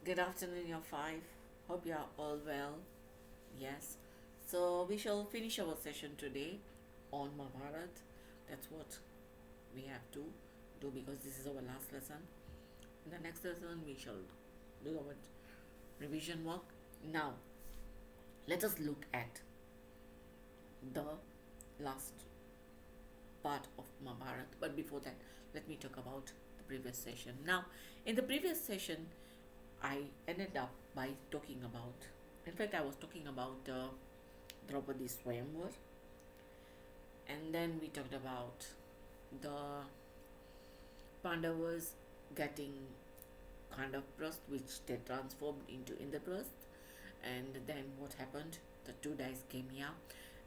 Good afternoon, you're five. Hope you are all well. Yes. So we shall finish our session today on Mahabharat. That's what we have to do because this is our last lesson. In the next lesson, we shall do our revision work. Now, let us look at the last part of Mahabharat. But before that, let me talk about the previous session. Now, in the previous session, I ended up by talking about, in fact, I was talking about Draupadi's Swayamvar, and then we talked about the Pandavas getting kind of Prasth, which they transformed into Indraprasth, and then what happened? The two dice game here.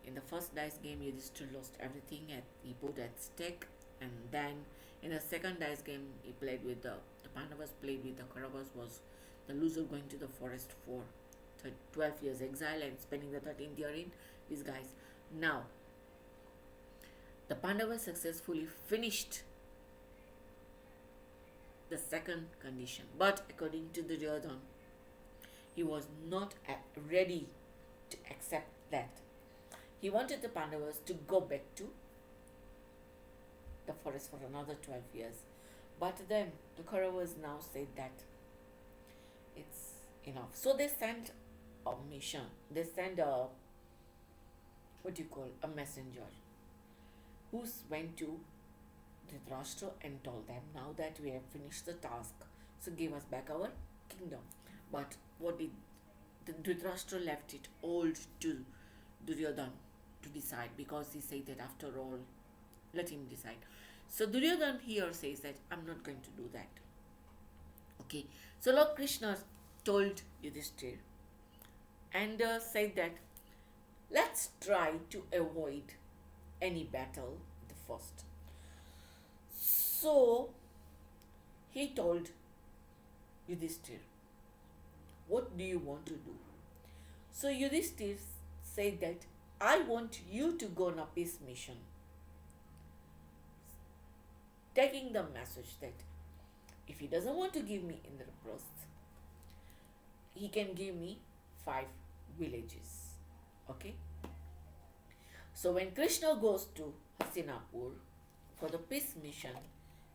In the first dice game, Yudhishthir lost everything he put at stake, and then in the second dice game, he played with the Pandavas played with the Kauravas, was the loser going to the forest for 12 years exile and spending the 13th year in disguise. Now, the Pandavas successfully finished the second condition, but according to Duryodhana, he was not ready to accept that. He wanted the Pandavas to go back to the forest for another 12 years. But then the Kauravas now said that it's enough. So they sent a mission. They sent a messenger who went to Dhritarashtra and told them, now that we have finished the task, so give us back our kingdom. But what did Dhritarashtra left it all to Duryodhana to decide, because he said that after all, let him decide. So Duryodhana here says that I'm not going to do that. Okay, so Lord Krishna told Yudhishthir and said that let's try to avoid any battle the first. So he told Yudhishthir, what do you want to do? So Yudhishthir said that I want you to go on a peace mission, taking the message that if he doesn't want to give me Indraprasth, he can give me 5 villages. Okay. So when Krishna goes to Hastinapur for the peace mission,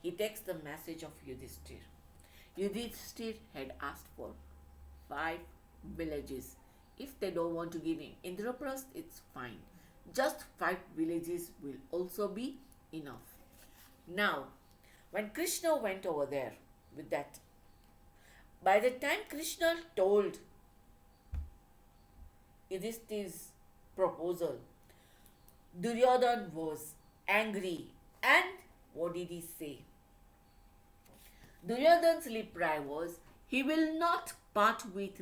he takes the message of Yudhishthir. Yudhishthir had asked for 5 villages. If they don't want to give him Indraprasth, it's fine. Just 5 villages will also be enough. Now, when Krishna went over there with that, by the time Krishna told Yudhishthir's proposal, Duryodhana was angry. And what did he say? Duryodhana's reply was, he will not part with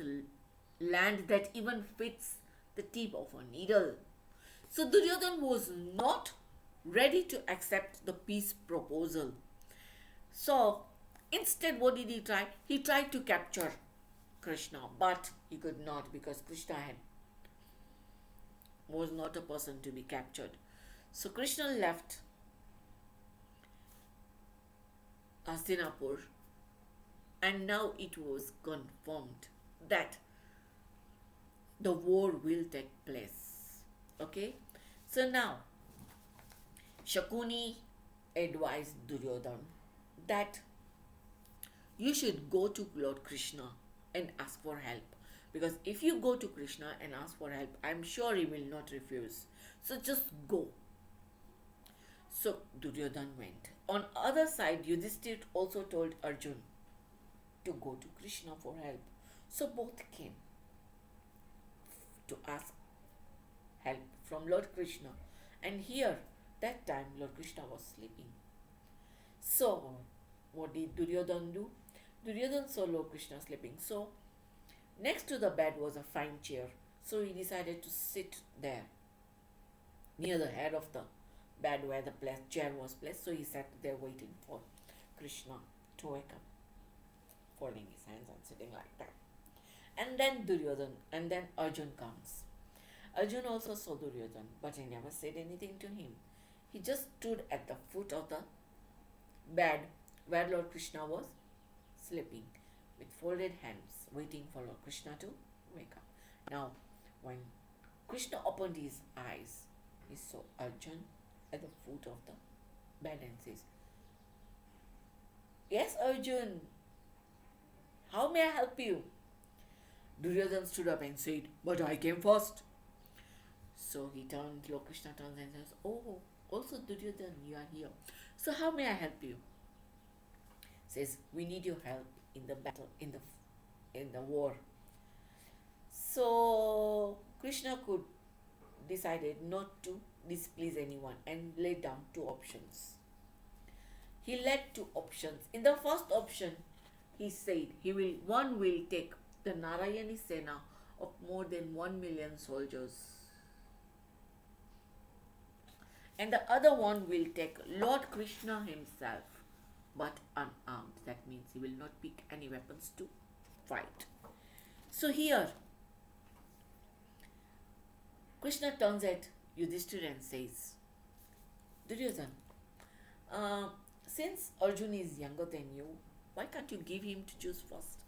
land that even fits the tip of a needle. So Duryodhana was not ready to accept the peace proposal. So instead, what did he try? He tried to capture Krishna, but he could not, because Krishna was not a person to be captured. So Krishna left Hastinapur, and now it was confirmed that the war will take place. Okay, so now Shakuni advised Duryodhana that you should go to Lord Krishna and ask for help, because if you go to Krishna and ask for help, I'm sure he will not refuse. So just go. So Duryodhana went. On other side, Yudhishthir also told Arjun to go to Krishna for help. So both came to ask help from Lord Krishna. And here, that time, Lord Krishna was sleeping. So, what did Duryodhana do? Duryodhana saw Lord Krishna sleeping. So, next to the bed was a fine chair. So, he decided to sit there near the head of the bed where the chair was placed. So, he sat there waiting for Krishna to wake up, folding his hands and sitting like that. And then Arjun comes. Arjun also saw Duryodhana, but he never said anything to him. He just stood at the foot of the bed where Lord Krishna was sleeping. with folded hands, waiting for Lord Krishna to wake up. Now, when Krishna opened his eyes, he saw Arjun at the foot of the bed and says, "Yes, Arjun, how may I help you?" Duryodhana stood up and said, "But I came first." So Lord Krishna turns and says, "Oh, also Duryodhana, you are here. So how may I help you?" Says, "We need your help in the battle, in the war." So Krishna could decided not to displease anyone and laid down two options. He led two options. In the first option, he said one will take the Narayani Sena of more than 1 million soldiers, and the other one will take Lord Krishna himself, but unarmed. That means he will not pick any weapons to fight. So here, Krishna turns at Yudhishthira and says, "Duryodhana, since Arjun is younger than you, why can't you give him to choose first?"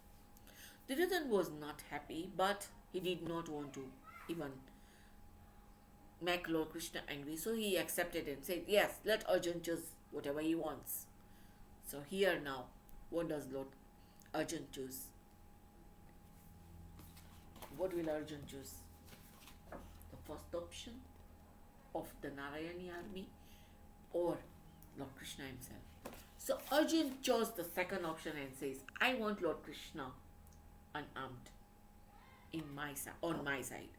Duryodhana was not happy, but he did not want to even make Lord Krishna angry, so he accepted and said, "Yes, let Arjun choose whatever he wants." So here now, what does Lord Arjun choose? What will Arjun choose? The first option of the Narayani army or Lord Krishna himself? So Arjun chose the second option and says, "I want Lord Krishna unarmed on my side."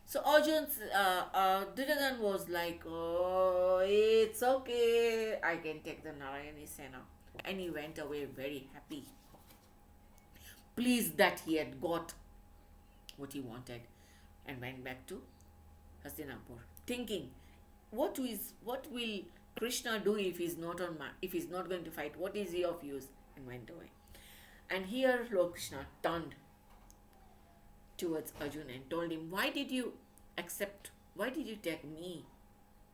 So Arjun's Duryodhana was like, "Oh, it's okay, I can take the Narayani Sena," and he went away very happy, pleased that he had got what he wanted, and went back to Hastinapur, thinking, what will Krishna do if he's not going to fight? What is he of use? And went away. And here Lord Krishna turned towards Arjun and told him, "Why did you take me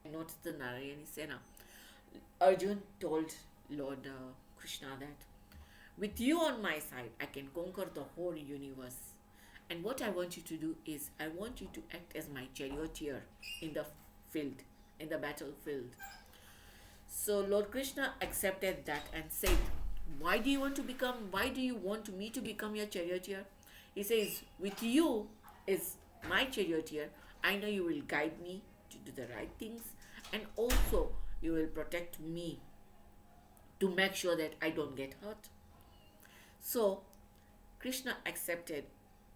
and not the Narayani Sena?" Arjun told Lord Krishna that, "With you on my side, I can conquer the whole universe. And what I want you to do is, I want you to act as my charioteer in the battlefield." So Lord Krishna accepted that and said, why do you want me to become your charioteer?" He says, "With you is my charioteer. I know you will guide me to do the right things, and also you will protect me to make sure that I don't get hurt." So Krishna accepted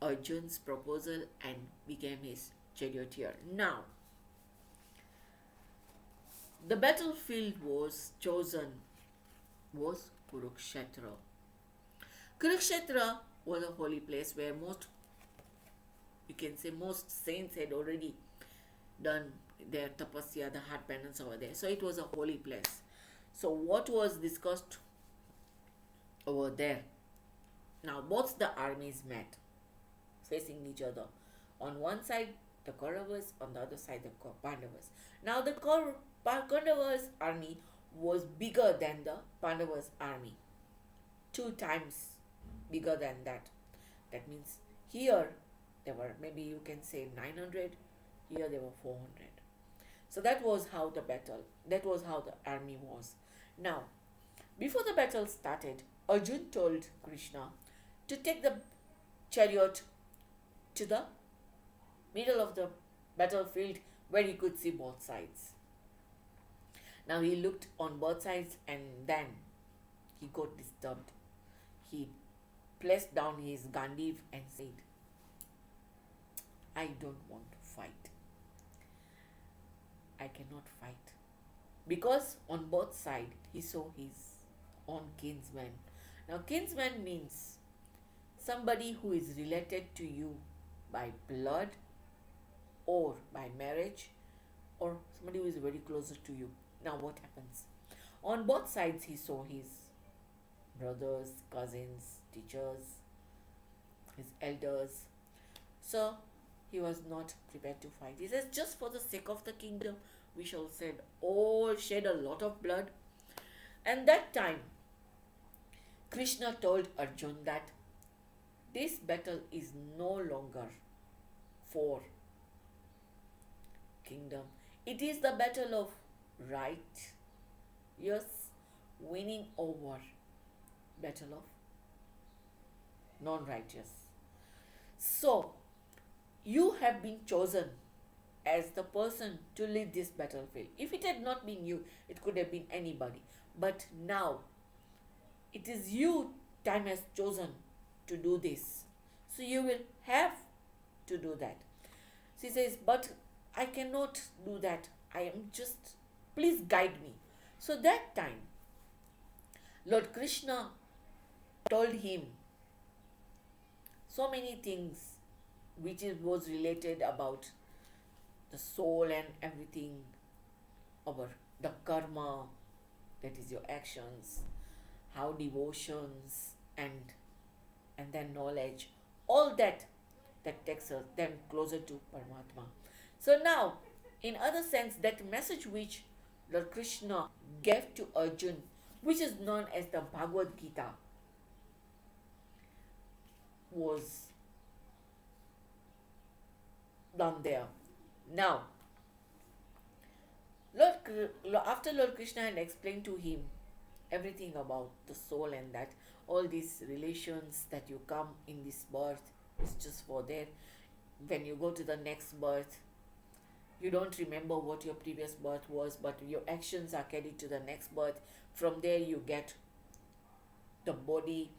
Arjun's proposal and became his charioteer. Now, the battlefield was Kurukshetra. Kurukshetra was a holy place where most saints had already done their tapasya, the heart penance over there. So it was a holy place. So what was discussed over there? Now both the armies met, facing each other. On one side, the Kauravas, on the other side, the Pandavas. Now the Pandavas' army was bigger than the Pandavas' army. 2 times bigger than that. That means here there were, maybe you can say 900, here there were 400. So that was how the army was. Now, before the battle started, Arjun told Krishna to take the chariot to the middle of the battlefield where he could see both sides. Now he looked on both sides and then he got disturbed. He placed down his Gandiv and said, "I don't want to fight. I cannot fight." Because on both sides he saw his own kinsman. Now kinsman means somebody who is related to you by blood or by marriage, or somebody who is very closer to you. Now what happens? On both sides he saw his brothers, cousins, teachers, his elders. So he was not prepared to fight. He says, "Just for the sake of the kingdom, we shall shed a lot of blood." And that time, Krishna told Arjun that this battle is no longer for kingdom. It is the battle of right, yes, winning over battle of non-righteous. So, you have been chosen as the person to lead this battlefield. If it had not been you, it could have been anybody. But now, it is you, time has chosen to do this. So, you will have to do that. She says, but I cannot do that. I am just, please guide me. So, that time, Lord Krishna told him so many things which was related about the soul and everything, about the karma, that is your actions, how devotions and then knowledge, all that takes us then closer to Paramatma. So now, in other sense, that message which Lord Krishna gave to Arjun, which is known as the Bhagavad Gita, was done there. Now, after Lord Krishna had explained to him everything about the soul and that all these relations that you come in this birth is just for there. When you go to the next birth, you don't remember what your previous birth was, but your actions are carried to the next birth. From there you get the body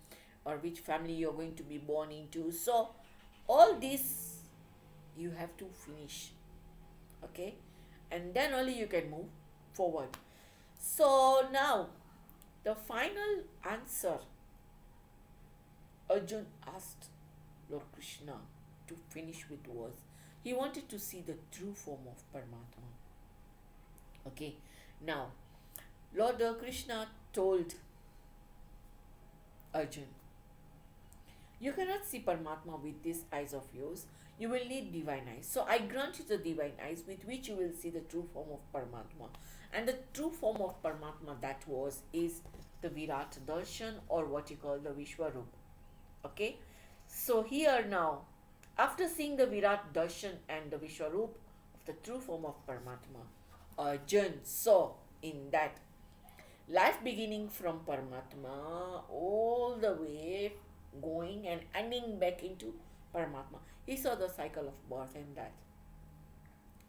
or which family you're going to be born into. So all this you have to finish, okay, and then only you can move forward. So now the final answer Arjun asked Lord Krishna to finish with was, he wanted to see the true form of Paramatma. Okay, now Lord Krishna told Arjun, you cannot see Paramatma with these eyes of yours. You will need divine eyes. So I grant you the divine eyes with which you will see the true form of Paramatma. And the true form of Paramatma is the Virat Darshan, or what you call the Vishwarup. Okay. So here now, after seeing the Virat Darshan and the Vishwarup of the true form of Paramatma, Arjun saw in that life beginning from Paramatma all the way going and ending back into Paramatma. He saw the cycle of birth and death.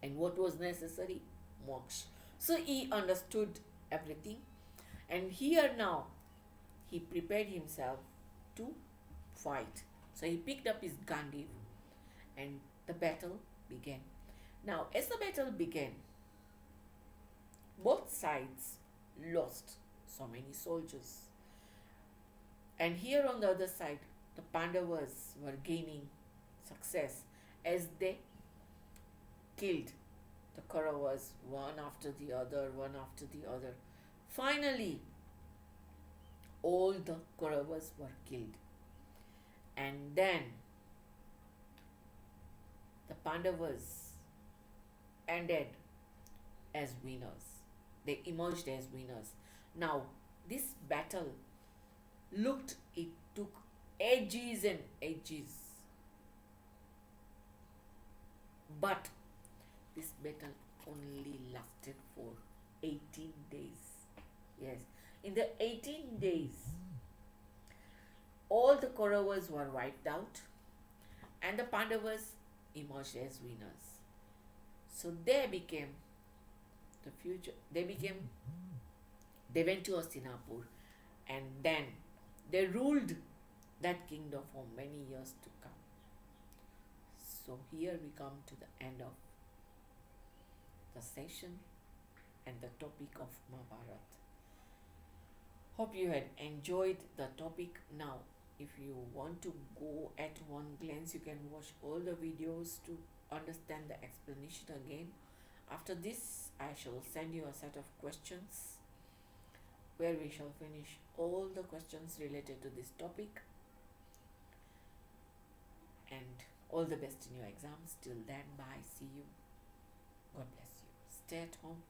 And what was necessary? Moksha. So he understood everything. And here now, he prepared himself to fight. So he picked up his Gandhi and the battle began. Now, as the battle began, both sides lost so many soldiers. And here on the other side, the Pandavas were gaining success as they killed the Kauravas one after the other. Finally, all the Kauravas were killed. And then the Pandavas ended as winners. They emerged as winners. Now, this battle it took ages and ages. But this battle only lasted for 18 days. Yes, in the 18 days, all the Kauravas were wiped out and the Pandavas emerged as winners. So they became the future. They went to Hastinapur and then they ruled that kingdom for many years to come. So here we come to the end of the session and the topic of Mahabharat. Hope you had enjoyed the topic. Now, if you want to go at one glance, you can watch all the videos to understand the explanation again. After this, I shall send you a set of questions where we shall finish all the questions related to this topic. And all the best in your exams. Till then, bye. See you. God bless you. Stay at home.